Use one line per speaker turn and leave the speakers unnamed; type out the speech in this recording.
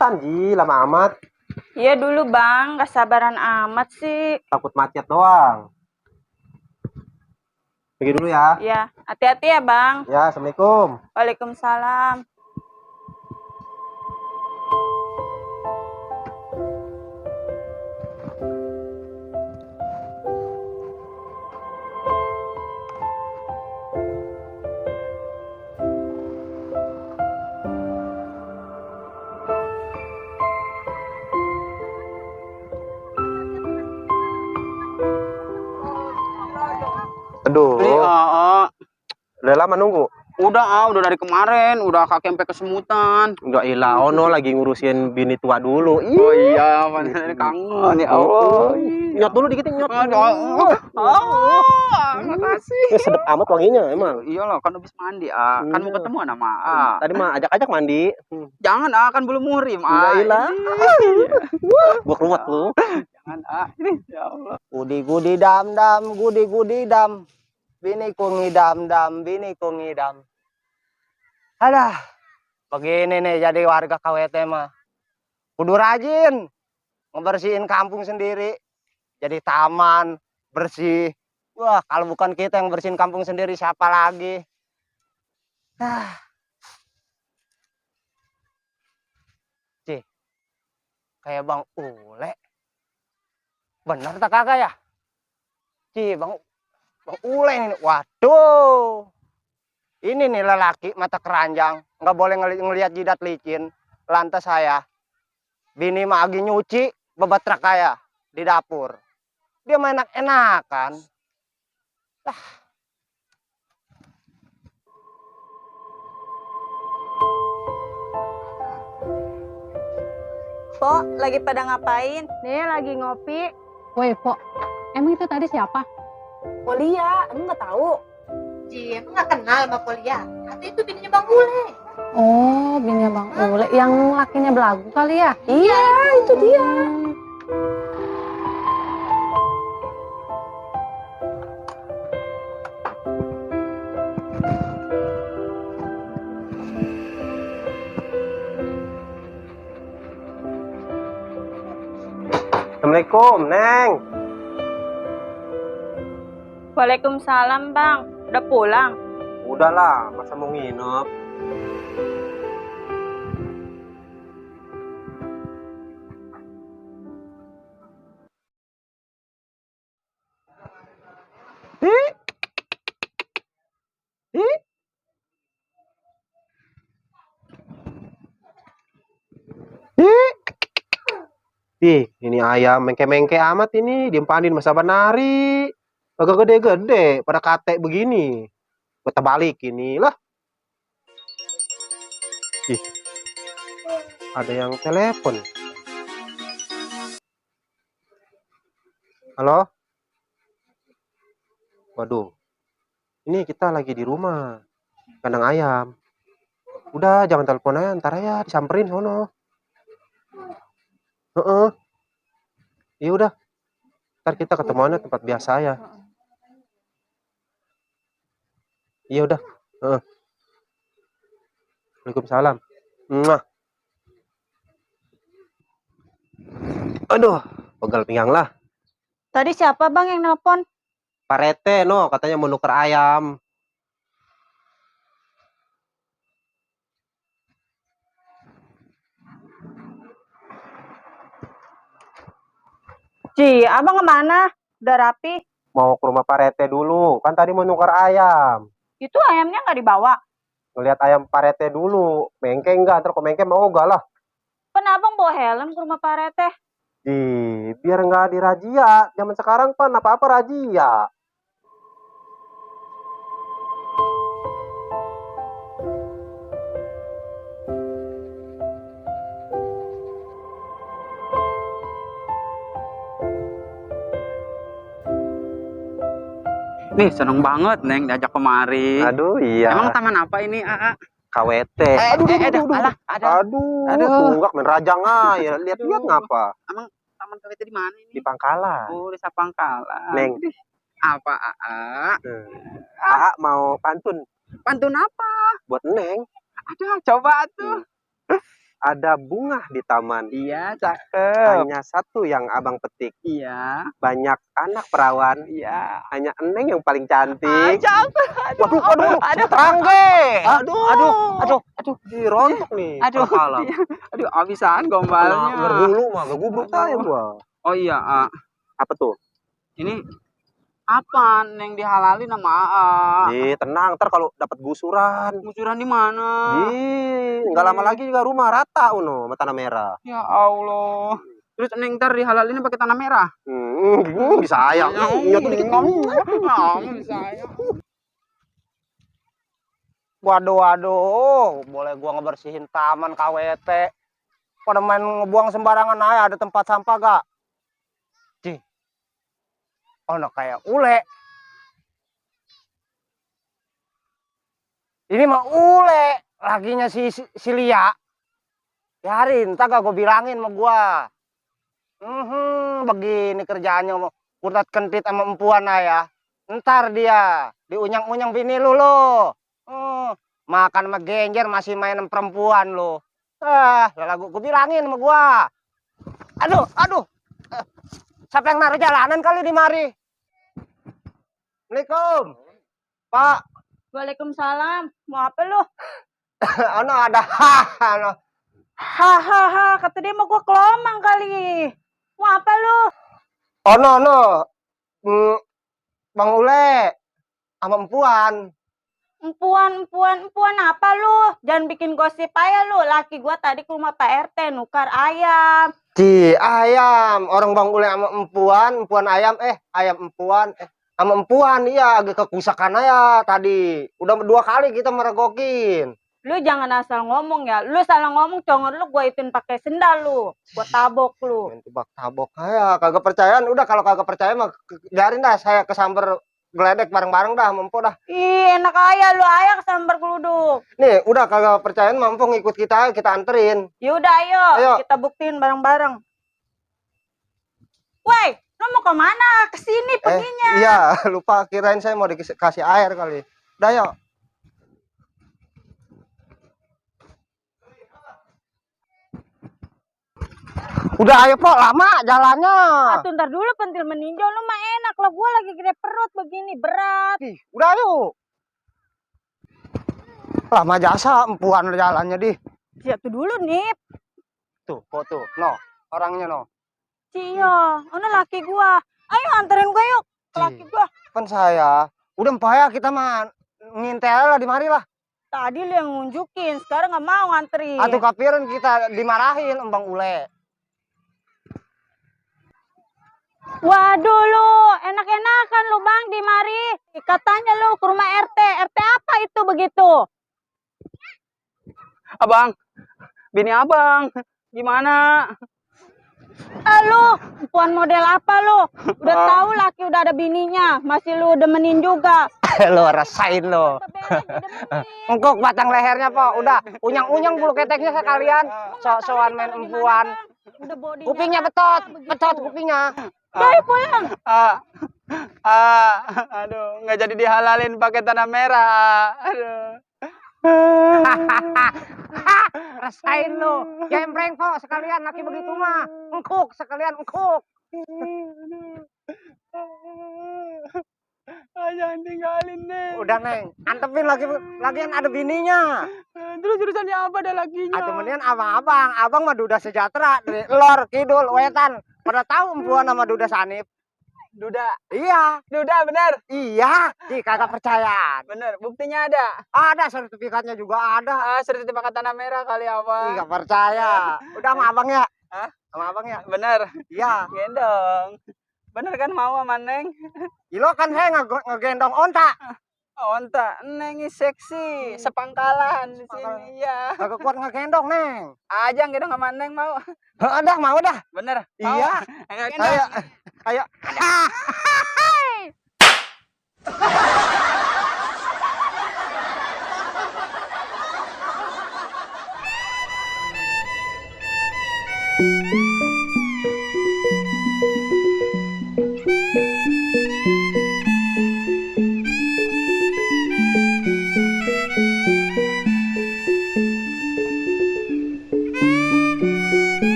cepetan Ji, lama amat.
Iya dulu bang, gak sabaran amat sih.
Takut macet doang. Pergi dulu ya.
Iya, hati-hati ya bang.
Ya, assalamualaikum.
Waalaikumsalam.
Aduh, udah lama nunggu.
Udah dari kemarin, udah kaki sampai kesemutan.
Enggak ilah, ono lagi ngurusin bini tua dulu.
Oh iya, mana kangen ya Allah.
Nyot dulu dikit, nyot.
Makasih.
Sedep amat wanginya emang.
Iyalah, kan habis mandi, kan mau ketemu sama
Tadi mah ajak-ajak mandi.
Jangan, kan belum muhrim,
Enggak ilah. Gua keluar lu.
Jangan, ini ya Allah.
Gudi-gudi dam-dam, gudi-gudi dam. Biniku ngidam-dam, biniku ngidam. Adah, begini nih jadi warga KWT mah. Kudu rajin, ngebersihin kampung sendiri. Jadi taman, bersih. Wah, kalau bukan kita yang bersihin kampung sendiri, siapa lagi? Cih, kayak Bang Ule. Bener tak kagak ya? Cih, Bang Ule ini. Waduh. Ini nih lelaki mata keranjang, nggak boleh ngelihat jidat licin. Lantas saya, bini mah lagi nyuci, bebatrak kayak di dapur. Dia main enak-enakan.
Po, lagi pada ngapain? Nih lagi ngopi.
Woi, Po, emang itu tadi siapa?
Polia, emang nggak tahu?
Ji, emang gak kenal sama Polia? Atau itu bininya Bang Ule?
Oh, bininya Bang Ule, yang lakinya belagu kali ya?
Iya, itu dia.
Assalamualaikum, Neng.
Waalaikumsalam bang, udah pulang?
Udahlah, masa mau nginep? Ih, ini ayam mengke-mengke amat ini, diempanin masa nari. Agak gede-gede, pada kate begini. Beta balik ini lah. Ih, ada yang telepon. Halo? Waduh, ini kita lagi di rumah, kandang ayam. Udah, jangan telepon aja, ntar ya disamperin sono. Iya udah, ntar kita ketemuannya tempat biasa ya. Iya udah. Waalaikumsalam. Mwah. Aduh, pegal pinggang lah.
Tadi siapa bang yang nelpon?
Pak Rete no, katanya mau nuker ayam.
Ci, abang kemana? Udah rapi?
Mau ke rumah Pak Rete dulu, kan tadi mau nuker ayam.
Itu ayamnya nggak dibawa?
Ngeliat ayam Pak Rete dulu, mengke enggak, ntar kok mengke mau enggak lah.
Kan abang bawa helm ke rumah Pak Rete?
Biar nggak dirazia. Zaman sekarang pan apa-apa razia.
Nih, seneng banget Neng diajak kemari.
Aduh, iya.
Emang taman apa ini, Aa?
KWT. Aduh, tunggak main rajang aja. Lihat-lihat ngapa?
Emang taman KWT di mana ini?
Di Pangkalan.
Oh, desa Pangkalan.
Neng.
Apa, Aa?
Aa mau pantun.
Pantun apa?
Buat Neng.
Aduh, coba tuh.
Ada bunga di taman.
Iya, cakep.
Hanya satu yang abang petik.
Iya.
Banyak anak perawan.
Iya.
Hanya Eneng yang paling cantik.
Cakep.
Waduh, aduh,
Aduh.
Trangge.
Aduh.
Dirontok nih.
Aduh.
Kalah.
Aduh, abisan gombalnya.
Ngerhulu mah, gubruk aja gua.
Oh iya,
Apa tuh?
ini apa yang dihalalin sama Aa?
Tenang, ntar kalau dapat gusuran.
Ngucuran di mana?
Nggak lama lagi juga rumah rata sama tanah merah.
Ya Allah. Terus neng ntar dihalalin pakai tanah merah.
Disayang. Iya tuh dikit.
Disayang.
Waduh, boleh gua ngebersihin taman KWT. Pada main ngebuang sembarangan aja, ada tempat sampah gak? Cih. Oh, no, kayak ule. Ini mah ule, lakinya si Lia. Biarin, tak gak gue bilangin sama gua. Begini kerjaannya, urat kentit sama empuan ya. Ntar dia diunyang-unyang bini lu lo. Makan sama genjer masih main sama perempuan lo. Lagu gue bilangin sama gua. Aduh. Siapa yang naruh jalanan kali di mari? Assalamualaikum. Pak.
Waalaikumsalam. Mau apa lu?
Ano ada ano.
Hahaha, kata dia mau gua kelomang kali. Mau apa lu?
No. Bang Ule sama empuan.
Empuan apa lu? Jangan bikin gosip aja lu. Laki gua tadi ke rumah Pak RT nukar ayam.
Ayam. Orang Bang Ule sama empuan ayam ayam empuan sama empuan iya agak kekusakan aja tadi. Udah 2 kali kita meregokin.
Lu jangan asal ngomong ya. Lu salah ngomong congor lu gua ituin pakai sendal lu. Gua tabok lu.
Tabok aja. Kagak percayaan. Udah kalau kagak percaya mah biarin dah saya kesamber geledek bareng-bareng dah mampu dah.
Ih, enak aja lu aja kesambar geluduk.
Nih, udah kagak percayaan mampu ngikut kita anterin.
Yaudah ayo. Kita buktiin bareng-bareng. Woi, lu mau kemana? Kesini perginya.
Iya, lupa kirain saya mau dikasih air kali. Udah yuk. Udah ayo Pok, lama jalannya.
Ntar dulu pentil meninjau lu mah enak lah. Gua lagi gede perut begini berat.
Udah ayo. Lama jasa empuan jalannya di.
Siap tuh dulu nih.
Tuh, Pok tuh. No, orangnya no.
Cio, ono laki gua. Ayo anterin gua yuk. Laki gua.
Kan saya. Udah empaya kita mah ngintel lah di mari lah.
Tadi lu yang nunjukin, sekarang nggak mau nganterin.
Atau kapiran kita dimarahin Bang Ule.
Waduh lu, enak-enakan lu Bang di mari. Katanya lu ke rumah RT. RT apa itu begitu?
Abang, bini abang, gimana?
Lu, puan model apa lu? Udah tahu laki udah ada bininya, masih lu demenin juga.
Lo rasain lo. Engkok batang lehernya Pak, udah unyang-unyang bulu keteknya sekalian. Sok-sokan main empuan. Kupingnya betot kupingnya.
Udah pulang.
Aduh, nggak jadi dihalalin pakai tanah merah. Aduh.
Rasain lo. Jembreng Pak sekalian laki begitu mah. Engkuk sekalian engkuk.
Jangan tinggalin, Neng.
Udah Neng, antepin lagian ada bininya.
Terus urusannya apa ada lakinya?
Kemudian abang mah duda sejahtera dari lor kidul wetan. Pada tahu empuan sama duda sanip.
Duda.
Iya.
Duda bener.
Iya. Kagak percaya.
Bener. Buktinya ada.
Ada sertifikatnya juga ada.
Sertifikat tanah merah kali apa?
Nggak percaya. Udah sama abang ya?
Hah?
Sama abang ya?
Bener.
Iya.
Gendong. Bener kan mau sama Neng?
Ilo kan saya ngegendong onta.
Onta, Neng seksi, sepangkalan di sini ya.
Kagak kuat ngegendong Neng.
Aja gendong sama Neng mau.
Udah mau dah.
Bener.
Iya. Ayo. Ayo.